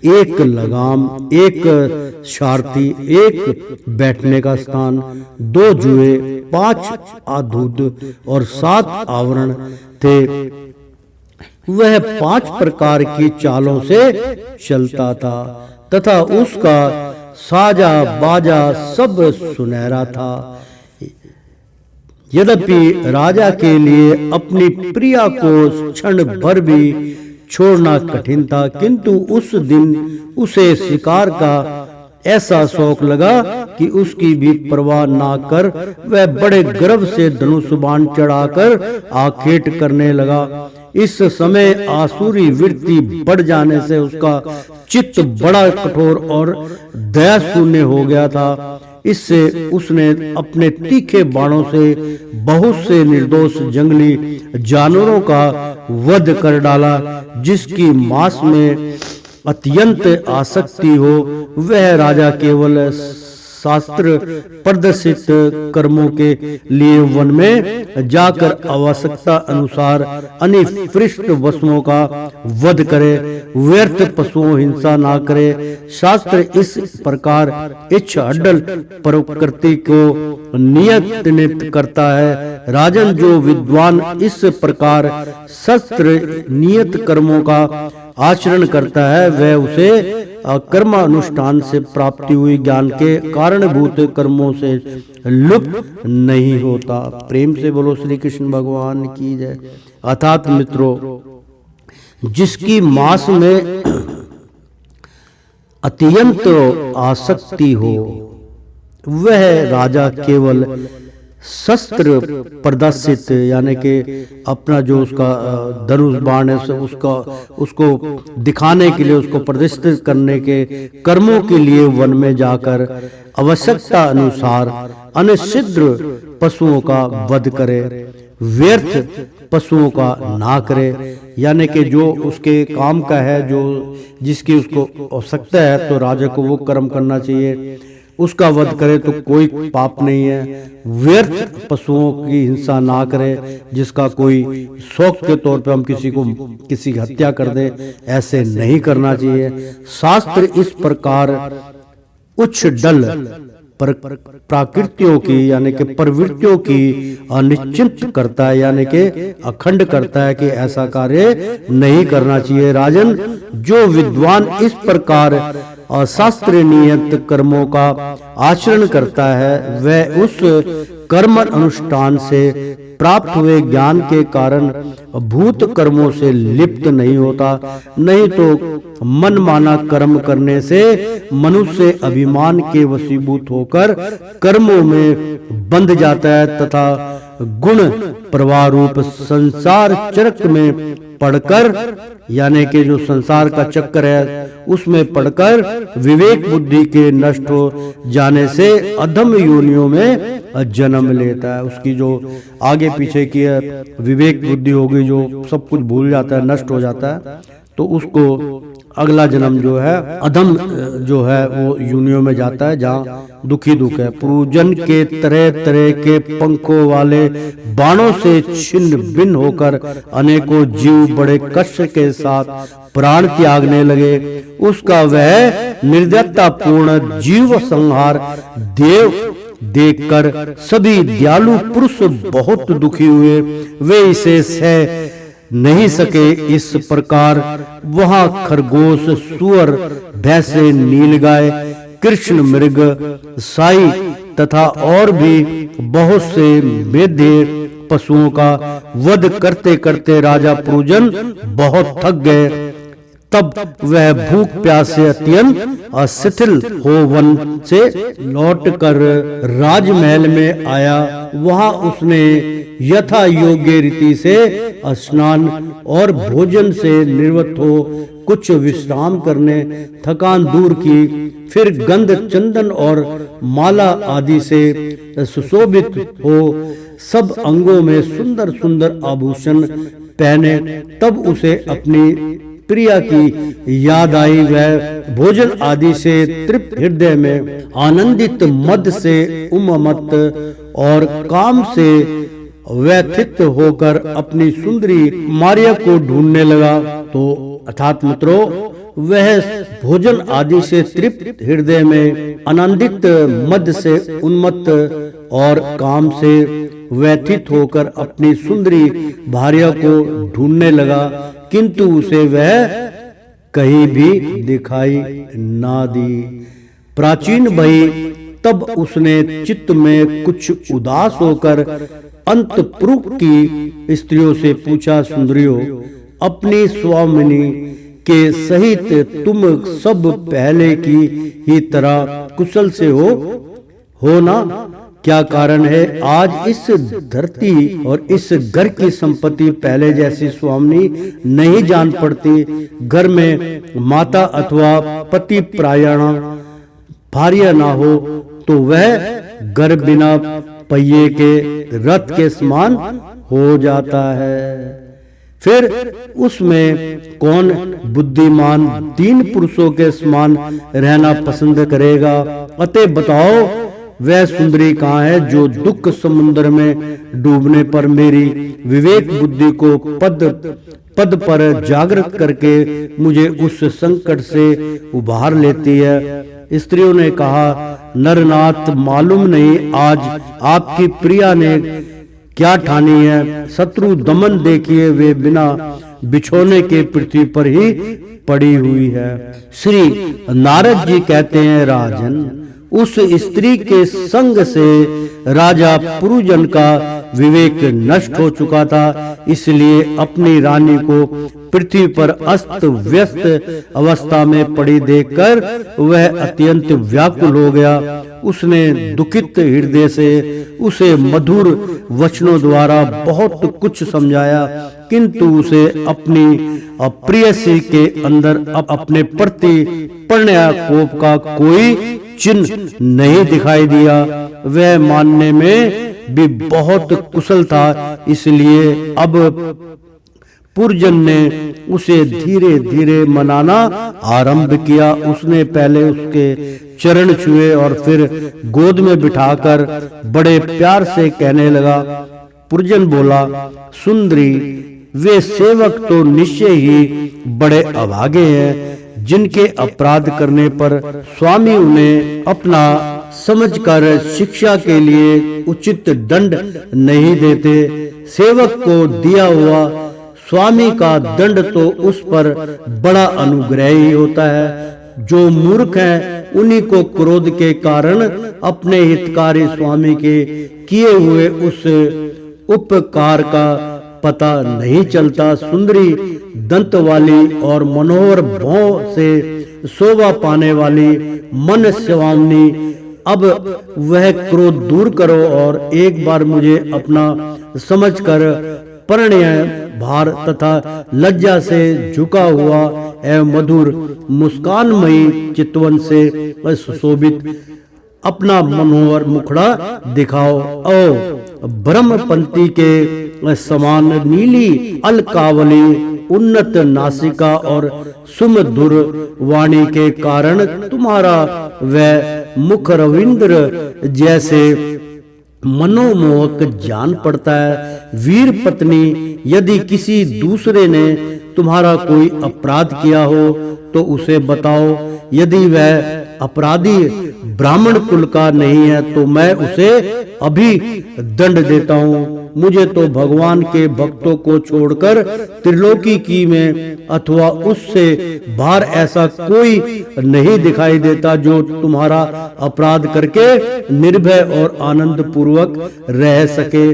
Speaker 3: 1 लगाम, 1 शारथी, 1 बैठने का स्थान, 2 जुए, 5 आधुद और 7 आवरण थे। वह 5 प्रकार की चालों से चलता था तथा उसका साजा बाजा सब सुनहरा था। यद्यपि राजा के लिए अपनी प्रिया को क्षण भर भी छोड़ना कठिन था, किंतु उस दिन उसे शिकार का ऐसा शौक लगा कि उसकी भी परवाह ना कर वह बड़े गर्व से धनुष बाण चढ़ाकर आखेट करने लगा। इस समय आसुरी वृत्ति बढ़ जाने से उसका चित्त बड़ा कठोर और दया शून्य हो गया था। इससे उसने अपने तीखे बाणों से बहुत से निर्दोष जंगली जानवरों का वध कर डाला। जिसकी मांस में अत्यंत आसक्ति हो वह राजा केवल शास्त्र प्रदर्शित कर्मों के लिए वन में जाकर आवश्यकता अनुसार अनिपृष्ट वस्तुओं का वध करे, व्यर्थ पशुओं हिंसा ना करे। शास्त्र इस प्रकार इच्छा अड्डल प्रकृति को नियंत्रित करता है। राजन, जो विद्वान इस प्रकार शस्त्र नियत कर्मों का आचरण करता है वह उसे कर्मानुष्ठान से प्राप्ति हुई ज्ञान के कारणभूत कर्मों से लुप्त नहीं होता। प्रेम से बोलो श्री कृष्ण भगवान की जय। अर्थात मित्रों, जिसकी मांस में अत्यंत आसक्ति हो वह राजा केवल शस्त्र प्रदर्शित यानी कि अपना जो उसका धनुष बाण है उसको दिखाने के लिए, उसको प्रदर्शित करने के कर्मों के लिए वन में जाकर आवश्यकता अनुसार अनिच्छिद्र पशुओं का वध करे, व्यर्थ पशुओं का ना करे। यानी कि जो उसके काम का है, जो जिसकी उसको आवश्यकता है, तो राजा को वो कर्म करना चाहिए, उसका वध करे तो कोई पाप नहीं है। व्यर्थ पशुओं की हिंसा ना करे, जिसका कोई शौक के तौर पे हम किसी की हत्या कर दे, ऐसे नहीं करना चाहिए। शास्त्र इस प्रकार उच्च डल प्रकृतियों की यानी कि प्रवृत्तियों की अनिश्चित करता है, यानी कि अखंड करता है कि ऐसा कार्य नहीं करना चाहिए। राजन, जो विद्वान इस प्रकार शास्त्र नियत कर्मों का आचरण करता है, वह उस कर्म अनुष्ठान से प्राप्त हुए ज्ञान के कारण भूत कर्मों से लिप्त नहीं होता। नहीं तो मन माना कर्म करने से मनुष्य अभिमान के वशीभूत होकर कर्मों में बंध जाता है तथा गुण प्रवाह रूप संसार चक्र में पढ़कर, यानी कि जो संसार का चक्र है उसमें पढ़कर विवेक बुद्धि के नष्ट हो जाने से अधम योनियों में जन्म लेता है। उसकी जो आगे पीछे की विवेक बुद्धि होगी, जो सब कुछ भूल जाता है, नष्ट हो जाता है, तो उसको अगला जन्म जो है अधम जो है वो योनियों में जाता है, जहाँ दुखी दुख है। पूजन के तरह तरह के पंखों वाले बाणों से छिन्न भिन्न होकर अनेकों जीव बड़े कष्ट के साथ प्राण त्यागने लगे। उसका वह निर्दयता पूर्ण जीव संहार देव देखकर सभी दयालु पुरुष बहुत दुखी हुए। वे इसे सह नहीं सके। इस प्रकार वहां खरगोश, सुअर, भैंसे, नीलगाय, कृष्ण मृग, साई तथा और भी बहुत से मेढ़े पशुओं का वध करते करते राजा पूजन बहुत थक गए। तब वह भूख प्यास से अत्यंत अशिथिल हो वन से लौटकर राजमहल में आया। वहां उसने यथा योग्य रीति से स्नान और भोजन से निवृत्त हो कुछ विश्राम करने थकान दूर की। फिर गंध, चंदन और माला आदि से सुशोभित हो सब अंगों में सुंदर सुंदर आभूषण पहने। तब उसे अपनी प्रिया की याद आई। वह भोजन आदि से तृप्त हृदय में आनंदित, मद से उन्मत्त और काम से व्यथित होकर अपनी सुंदरी मारिया को ढूंढने लगा। तो अर्थात मित्रों, वह भोजन आदि से तृप्त हृदय में आनंदित, मद से उन्मत्त और काम से व्यथित होकर अपनी सुंदरी भार्या को ढूंढने लगा, किंतु उसे वह कहीं भी दिखाई ना दी। प्राचीन भई तब उसने चित्त में कुछ उदास होकर अंतपुर की स्त्रियों से पूछा, सुंदरियों, अपनी स्वामिनी के सहित तुम सब पहले की ही तरह कुशल से हो ना? क्या कारण है आज इस धरती और इस घर की संपत्ति पहले जैसी स्वामिनी नहीं जान पड़ती? घर में माता अथवा पति प्रायण भार्य ना हो तो वह घर बिना पहिए के रथ के समान हो जाता है। फिर उसमें कौन बुद्धिमान 3 पुरुषों के समान रहना पसंद करेगा? अतः बताओ, वह सुंदरी कहाँ है जो दुख समुद्र में डूबने पर मेरी विवेक बुद्धि को पद पर जागृत करके मुझे उस संकट से उबार लेती है। स्त्रियों ने कहा, नरनाथ, मालूम नहीं आज आपकी प्रिया ने क्या ठानी है। शत्रु दमन देखिए, वे बिना बिछोने के पृथ्वी पर ही पड़ी हुई है। श्री नारद जी कहते हैं, राजन, उस स्त्री के संग से राजा पुरुजन का विवेक नष्ट हो चुका था, इसलिए अपनी रानी को पृथ्वी पर अस्त व्यस्त अवस्था में पड़ी देखकर वह अत्यंत व्याकुल हो गया। उसने दुखित हृदय से उसे मधुर वचनों द्वारा बहुत कुछ समझाया, किंतु उसे अपनी प्रेयसी के अंदर अपने प्रति प्रणय कोप का कोई चिन्ह नहीं दिखाई दिया। वह मानने में भी बहुत कुशल था, इसलिए अब पुरजन ने उसे धीरे धीरे मनाना आरंभ किया। उसने पहले उसके चरण छुए और फिर गोद में बिठाकर बड़े प्यार से कहने लगा। पुरजन बोला, सुंदरी, वे सेवक तो निश्चय ही बड़े अभागे हैं जिनके अपराध करने पर स्वामी उन्हें अपना समझकर शिक्षा के लिए उचित दंड नहीं देते। सेवक को दिया हुआ स्वामी का दंड तो उस पर बड़ा अनुग्रह ही होता है। जो मूर्ख हैं उन्हीं को क्रोध के कारण अपने हितकारी स्वामी के किए हुए उस उपकार का पता नहीं चलता। सुंदरी, दंत वाली और मनोहर भौं से शोभा पाने वाली मन स्वामिनी, अब वह क्रोध दूर करो और एक बार मुझे अपना समझकर प्रणय भार तथा लज्जा से झुका हुआ एवं मधुर मुस्कानमयी चितवन से सुशोभित अपना मनोहर मुखड़ा दिखाओ। ओ ब्रह्मपंथी के समान नीली अलकावली उन्नत नासिका और सुमधुर वाणी के कारण तुम्हारा वह मुख रविंद्र जैसे मनोमोहक जान पड़ता है। वीर पत्नी, यदि किसी दूसरे ने तुम्हारा कोई अपराध किया हो तो उसे बताओ। यदि वह अपराधी ब्राह्मण कुल का नहीं है तो मैं उसे अभी दंड देता हूँ। मुझे तो भगवान के भक्तों को छोड़कर त्रिलोकी की में अथवा उससे बाहर ऐसा कोई नहीं दिखाई देता जो तुम्हारा अपराध करके निर्भय और आनंद पूर्वक रह सके।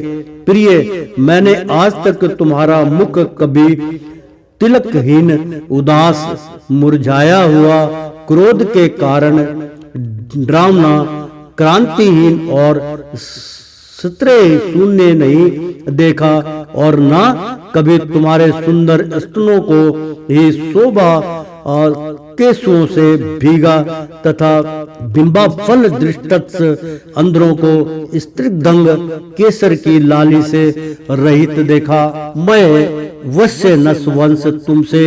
Speaker 3: प्रिय, मैंने आज तक तुम्हारा मुख कभी तिलकहीन, उदास, मुरझाया हुआ, क्रोध के कारण डरावना, क्रांतिहीन और स्त्रीय शून्य नहीं देखा और ना कभी तुम्हारे सुंदर स्तनों को ही शोभा और केशों से भीगा तथा बिंबा फल दृष्टत्स अंधरों को स्त्रीदंग केसर की लाली से रहित देखा। मैं वश्य नसवंश तुमसे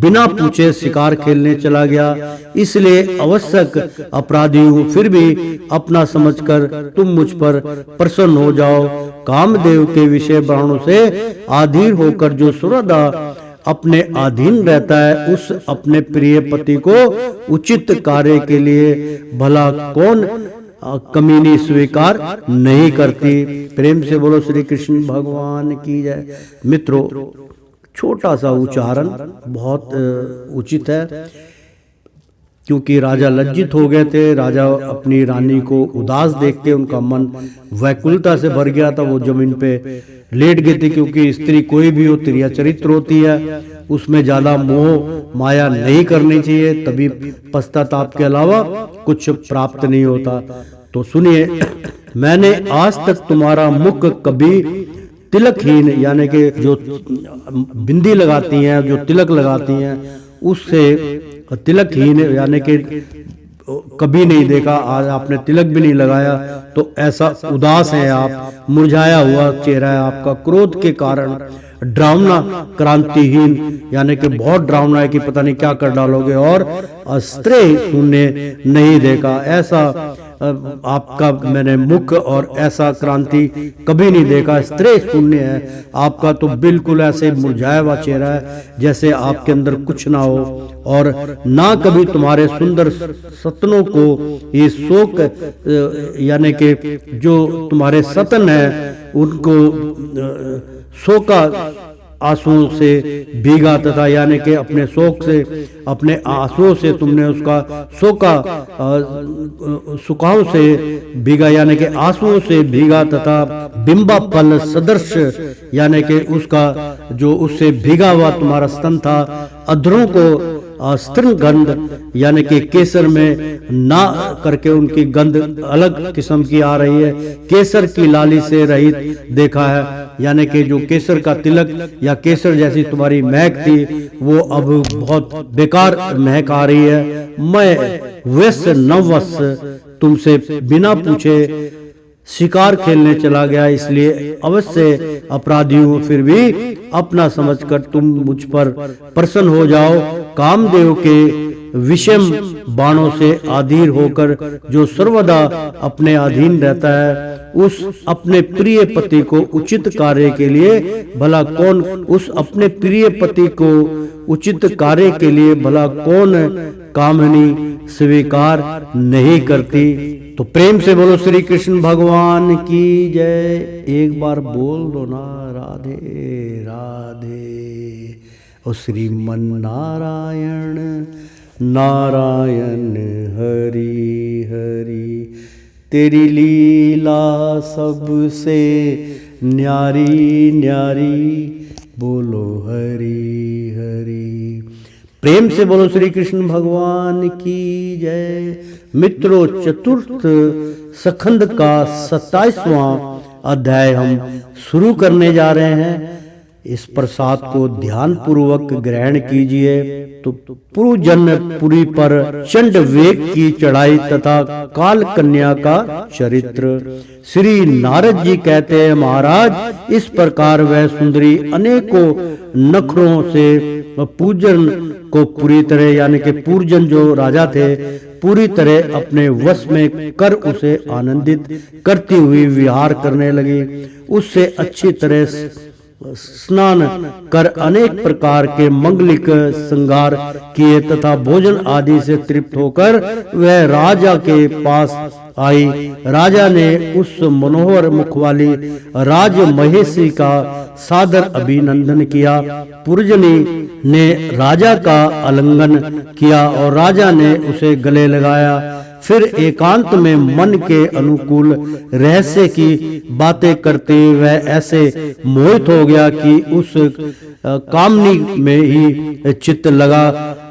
Speaker 3: बिना पूछे शिकार खेलने चला गया, इसलिए आवश्यक अपराधी हूँ, फिर भी अपना समझकर तुम मुझ पर प्रसन्न हो जाओ। कामदेव के विषय बाणों से अधीर होकर जो सुरदा अपने अधीन रहता है, उस अपने प्रिय पति को उचित कार्य के लिए भला कौन कमीनी स्वीकार नहीं करती। प्रेम से बोलो श्री कृष्ण भगवान की जय। मित्रों, छोटा सा उच्चारण बहुत उचित है, क्योंकि राजा लज्जित हो गए थे। राजा अपनी रानी को उदास देख के उनका मन व्याकुलता से भर गया था। वो जमीन पे लेट गए थे, क्योंकि स्त्री कोई भी हो त्रिया चरित्र होती है, उसमें ज्यादा मोह माया नहीं करनी चाहिए, तभी पश्चाताप के अलावा कुछ प्राप्त नहीं होता। तो सुनिए, मैंने आज तक तुम्हारा मुख कभी तिलकहीन, यानी कि जो बिंदी लगाती हैं, जो तिलक लगाती हैं, उससे तिलकहीन यानी कि कभी नहीं देखा। आज आपने तिलक भी नहीं लगाया तो ऐसा उदास है आप, मुरझाया हुआ चेहरा है आपका, क्रोध के कारण डरावना, क्रांतिहीन, यानी कि बहुत डरावना है कि पता नहीं क्या कर डालोगे, और स्त्री शून्य नहीं देखा। ऐसा आपका मैंने मुख और ऐसा क्रांति कभी नहीं देखा। स्त्री शून्य है आपका, तो बिल्कुल ऐसे मुरझाया हुआ चेहरा है जैसे आपके अंदर कुछ ना हो, और ना कभी तुम्हारे सुंदर सतनों को ये शोक, यानी कि जो तुम्हारे सतन है उनको शोका आंसुओं से भीगा तथा यानी कि अपने शोक से, अपने आंसुओं से तुमने उसका सुखाव से भीगा यानी कि आंसुओं से भीगा तथा बिंबा फल सदृश यानी कि उसका जो उससे भीगा हुआ तुम्हारा स्तन था, अधरों को स्तन गंध यानी कि केसर में ना करके उनकी गंध अलग किस्म की आ रही है, केसर की लाली से रहित देखा है, यानी कि जो केसर का तिलक या केसर जैसी तुम्हारी महक थी वो अब बहुत बेकार महक आ रही है। मैं वैस नवस तुमसे बिना पूछे शिकार खेलने चला गया, इसलिए अवश्य अपराधी हूं, फिर भी अपना समझकर तुम मुझ पर प्रसन्न हो जाओ। कामदेव के विषम बाणों से अधीर होकर जो सर्वदा अपने अधीन रहता है, उस अपने प्रिय पति को उचित कार्य के लिए भला कौन कामनी स्वीकार नहीं करती। तो प्रेम से बोलो श्री कृष्ण भगवान की जय। एक बार बोल दो ना राधे राधे। ओ श्रीमन नारायण नारायण हरि हरि, तेरी लीला सबसे न्यारी न्यारी, बोलो हरि हरि। प्रेम से बोलो श्री कृष्ण भगवान की जय। मित्रों, चतुर्थ सखंड का 27वां अध्याय हम शुरू करने जा रहे हैं। इस प्रसाद को ध्यान पूर्वक ग्रहण कीजिए। तो पुरुजनपुरी पर चंड वेग की चढ़ाई तथा काल कन्या का चरित्र। श्री नारद जी कहते हैं, महाराज इस प्रकार वह सुंदरी अनेकों नखरों से पूजन को पूरी तरह यानी कि पूर्जन जो राजा थे पूरी तरह अपने वश में कर उसे आनंदित करती हुई विहार करने लगी। उससे अच्छी तरह स्नान कर अनेक प्रकार के मंगलिक श्रृंगार किए तथा भोजन आदि से तृप्त होकर वह राजा के पास आई। राजा ने उस मनोहर मुख वाली राज महेशी का सादर अभिनंदन किया। पुरजनी ने राजा का आलिंगन किया और राजा ने उसे गले लगाया। फिर एकांत में मन के अनुकूल रहस्य की बातें करते वह ऐसे मोहित हो गया कि उस कामनी में ही चित्त लगा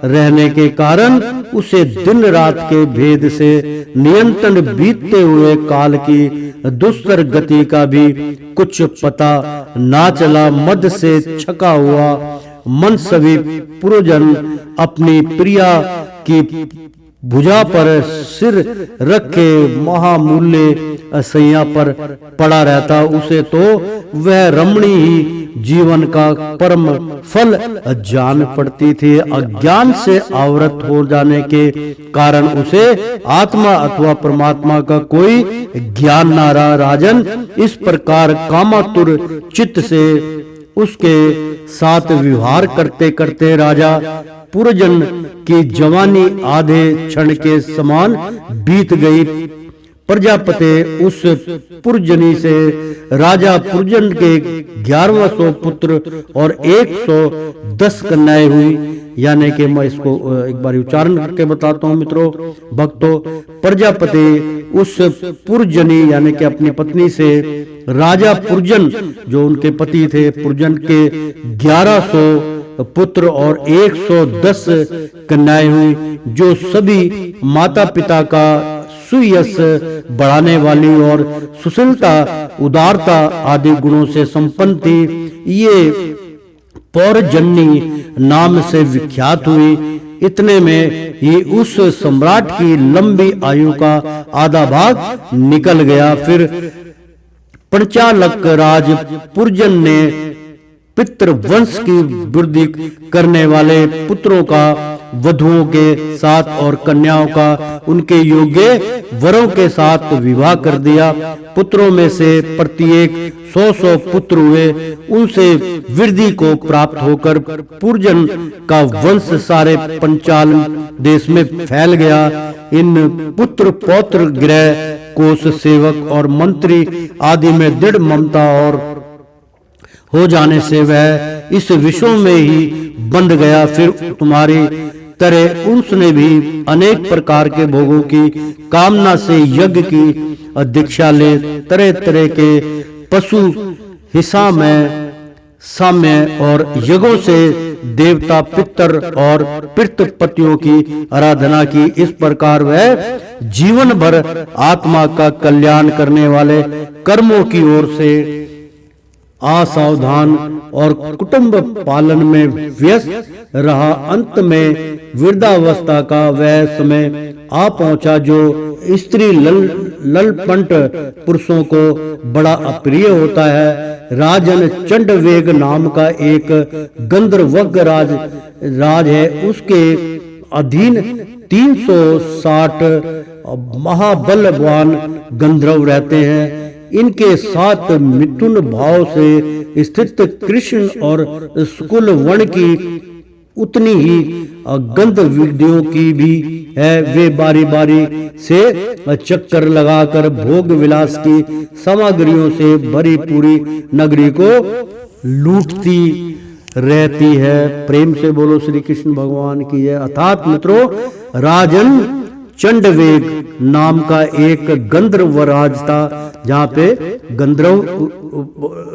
Speaker 3: रहने के कारण उसे दिन रात के भेद से नियंत्रण बीतते हुए काल की दुस्तर गति का भी कुछ पता ना चला। मद से छका हुआ मन सभी पुरजन अपनी प्रिया की भुजा पर सिर रखे महामूल्य सैया पर पड़ा रहता। उसे तो वह रमणी ही जीवन का परम फल जान पड़ती थी। अज्ञान से आवृत हो जाने के कारण उसे आत्मा अथवा परमात्मा का कोई ज्ञान न रहा। राजन, इस प्रकार कामातुर चित्त से उसके साथ व्यवहार करते करते राजा पुरजन की जवानी आधे क्षण के समान बीत गई। प्रजापति उस पुरजनी से राजा पुरजन के 1100 पुत्र और 110 कन्याएं हुई। यानी कि मैं इसको एक बार उच्चारण करके बताता हूँ मित्रों भक्तों। प्रजापति उस पुरजनी यानी कि अपनी पत्नी से राजा पुरजन जो उनके पति थे पुरजन के 1100 पुत्र और 110 कन्याएं हुई, जो सभी माता पिता का सुयश बढ़ाने वाली और सुशीलता उदारता आदि गुणों से संपन्न थी। ये पौरजन्नी नाम से विख्यात हुई। इतने में ही उस सम्राट की लंबी आयु का आधा भाग निकल गया। फिर पंचालक राज पुरजन ने पितृवंश की वृद्धि करने वाले पुत्रों का वधुओं के साथ और कन्याओं का उनके योग्य वरों के साथ विवाह कर दिया। पुत्रों में से प्रत्येक 100 पुत्र हुए। उनसे वृद्धि को प्राप्त होकर पुरजन का वंश सारे पंचाल देश में फैल गया। इन पुत्र पौत्र गृह कोष सेवक और मंत्री आदि में दृढ़ ममता और हो जाने से वह इस विश्व में ही बंध गया। फिर तुम्हारी तरह उसने भी अनेक प्रकार के भोगों की कामना से यज्ञ की दीक्षा ले तरह तरह के पशु हिस्सा में साम्य और यज्ञों से देवता पितर और पितृपतियों की आराधना की। इस प्रकार वह जीवन भर आत्मा का कल्याण करने वाले कर्मों की ओर से असावधान और कुटुंब पालन में व्यस्त रहा। अंत में वृद्धावस्था का वह समय आ पहुंचा जो स्त्री ललपंट पुरुषों को बड़ा अप्रिय होता है। राजन चंडवेग नाम का एक गंधर्वज्ञ राज है। उसके अधीन 360 महाबलवान गंधर्व रहते हैं। इनके साथ मिथुन भाव से स्थित कृष्ण और शुक्ल वर्ण की उतनी ही गंधर्वियों की भी है। वे बारी बारी से चक्कर लगाकर भोग विलास की सामग्रियों से भरी पूरी नगरी को लूटती रहती है। प्रेम से बोलो श्री कृष्ण भगवान की जय। अर्थात मित्रों, राजन चंडवेग नाम का एक गंधर्व राज था जहाँ पे गंधर्व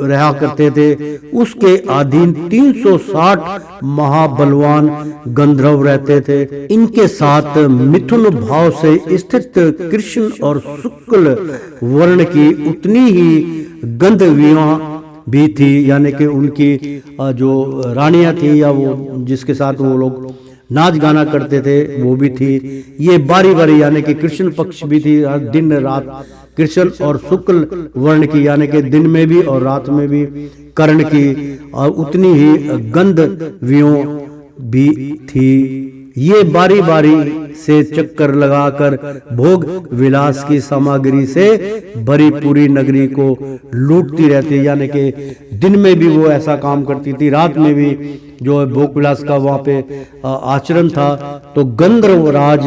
Speaker 3: रहा करते थे। उसके अधीन 360 महाबलवान गंधर्व रहते थे। इनके साथ मिथुन भाव से स्थित कृष्ण और शुक्ल वर्ण की उतनी ही गंधर्वियां भी थी, यानी कि उनकी जो रानियां थी या वो जिसके साथ वो लोग नाच गाना करते थे वो भी थी। ये बारी बारी यानी कि कृष्ण पक्ष भी थी, दिन रात कृष्ण और शुक्ल वर्ण की यानी कि दिन में भी और रात में भी कर्ण की और उतनी ही गंधर्वियों भी थी। ये बारी बारी से चक्कर लगाकर भोग विलास की सामग्री से भरी पूरी नगरी को लूटती रहती, यानी कि दिन में भी वो ऐसा काम करती थी, रात में भी जो है भोग विलास का वहां पे आचरण था। तो गंधर्वराज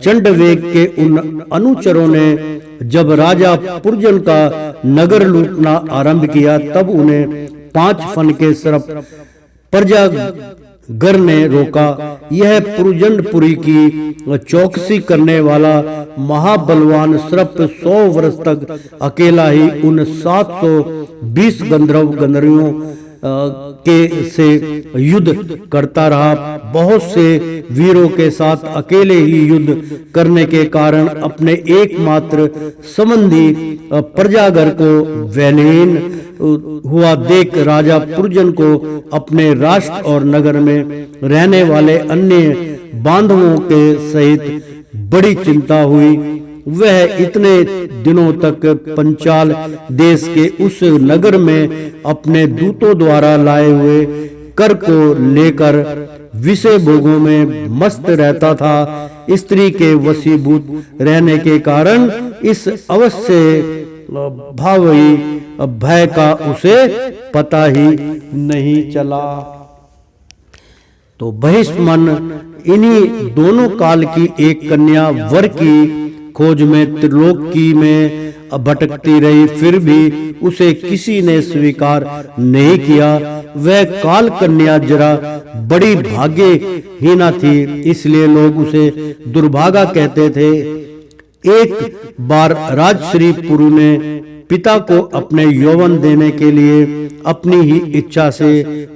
Speaker 3: चंडवेग के उन अनुचरों ने जब राजा पुरजन का नगर लूटना आरंभ किया तब उन्हें 5 फन के सिर्फ प्रजागर ने रोका। यह पुरजनपुरी की चौकसी करने वाला महाबलवान सिर्फ 100 वर्ष तक अकेला ही उन 720 गंधर्वियों के से युद्ध करता रहा। बहुत से वीरों के साथ अकेले ही युद्ध करने के कारण अपने एकमात्र संबंधी प्रजागर को वैलीन हुआ देख राजा पुरजन को अपने राष्ट्र और नगर में रहने वाले अन्य बांधवों के सहित बड़ी चिंता हुई। वह इतने दिनों तक पंचाल देश के उस नगर में अपने दूतों द्वारा लाए हुए कर को लेकर विषय भोगों में मस्त रहता था। स्त्री के वशीभूत रहने के कारण इस अवश्य भावी भय का उसे पता ही नहीं चला। तो बहिष्मन इन्हीं दोनों काल की एक कन्या वर की खोज में त्रिलोकी में भटकती रही, फिर भी उसे किसी ने स्वीकार नहीं किया। वह काल कन्या जरा बड़ी भाग्यहीना थी, इसलिए लोग उसे दुर्भागा कहते थे। एक बार राजश्री पुरु ने पिता को अपने यौवन देने के लिए अपनी ही इच्छा से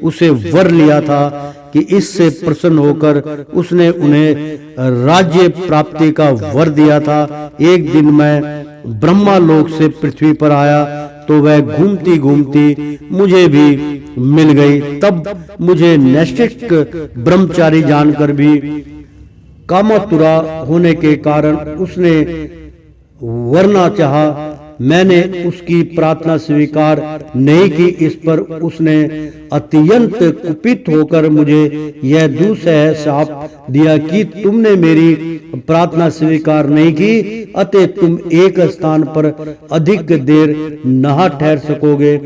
Speaker 3: उसे वर लिया था कि इससे प्रसन्न होकर उसने उन्हें राज्य प्राप्ति का वर दिया था। एक दिन मैं ब्रह्मालोक से पृथ्वी पर आया तो वह घूमती घूमती मुझे भी मिल गई। तब मुझे नैष्ठिक ब्रह्मचारी जानकर भी कामातुरा होने के कारण उसने वरना चाहा। मैंने उसकी प्रार्थना स्वीकार नहीं की। इस पर उसने अत्यंत कुपित होकर मुझे यह दूसरा शाप दिया कि तुमने मेरी प्रार्थना स्वीकार नहीं की, अतः तुम एक स्थान पर अधिक देर न ठहर सकोगे।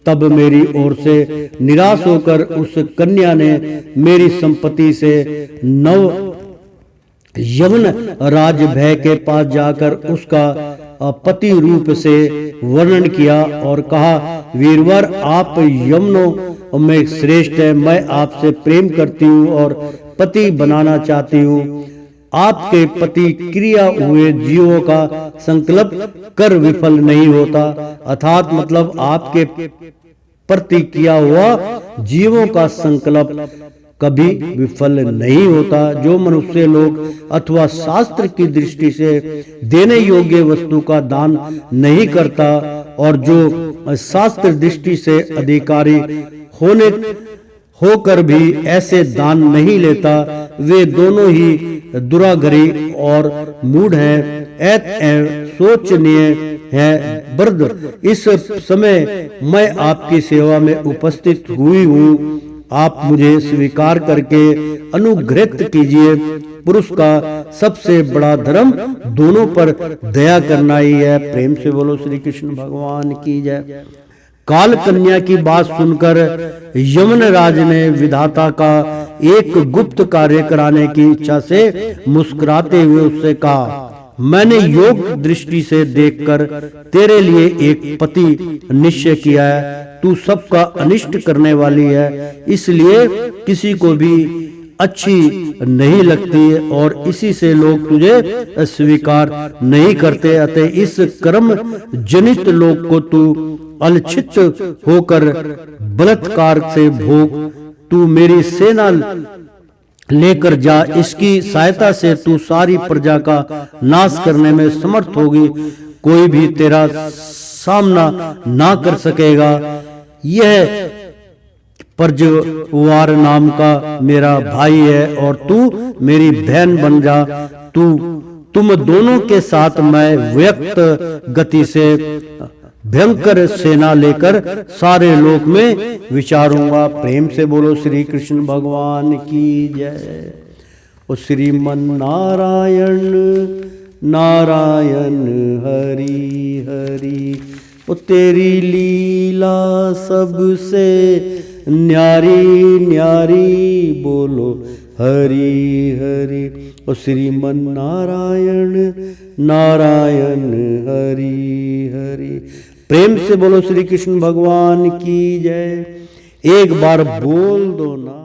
Speaker 3: तब मेरी ओर से निराश होकर उस कन्या ने मेरी संपत्ति से नव यवन राज भय के पास जाकर उसका पति रूप से वर्णन किया और कहा, वीरवर आप में श्रेष्ठ है। मैं आपसे प्रेम करती हूँ और पति बनाना चाहती हूँ। आपके पति क्रिया हुए जीवों का संकल्प कर विफल नहीं होता, अर्थात मतलब आपके प्रति किया हुआ जीवों का संकल्प कभी विफल नहीं होता। जो मनुष्य लोग अथवा शास्त्र की दृष्टि से देने योग्य वस्तु का दान नहीं करता और जो शास्त्र दृष्टि से अधिकारी होकर भी ऐसे दान नहीं लेता, वे दोनों ही दुराग्रही और मूढ़ हैं, शोचनीय है। वृद्ध, इस समय मैं आपकी सेवा में उपस्थित हुई हूँ, आप मुझे स्वीकार करके अनुग्रहित कीजिए। पुरुष का सबसे बड़ा धर्म दोनों पर दया करना ही है। प्रेम से बोलो श्री कृष्ण भगवान की जय। काल कन्या की बात सुनकर यमनराज ने विधाता का एक गुप्त कार्य कराने की इच्छा से मुस्कुराते हुए उससे कहा, मैंने योग दृष्टि से देखकर तेरे लिए एक पति निश्चय किया है। तू सबका अनिष्ट करने वाली है, इसलिए किसी को भी अच्छी नहीं लगती और इसी से लोग तुझे स्वीकार नहीं करते। अतः इस कर्म जनित लोग को तू अलक्षित होकर बलात्कार से भोग। तू मेरी सेना लेकर जा, इसकी सहायता से तू सारी प्रजा का नाश करने में समर्थ होगी, कोई भी तेरा सामना ना कर सकेगा। यह प्रज्वार नाम का मेरा भाई है और तू मेरी बहन बन जा। तुम दोनों के साथ मैं व्यक्त गति से भयंकर सेना लेकर सारे लोक में विचारूंगा। प्रेम से बोलो श्री कृष्ण भगवान की जय। ओ श्रीमन नारायण नारायण हरि हरि। ओ तेरी लीला सबसे न्यारी न्यारी, बोलो हरि हरि। ओ श्रीमन नारायण नारायण हरि हरि। प्रेम से बोलो श्री कृष्ण भगवान की जय। एक बार बोल दो ना।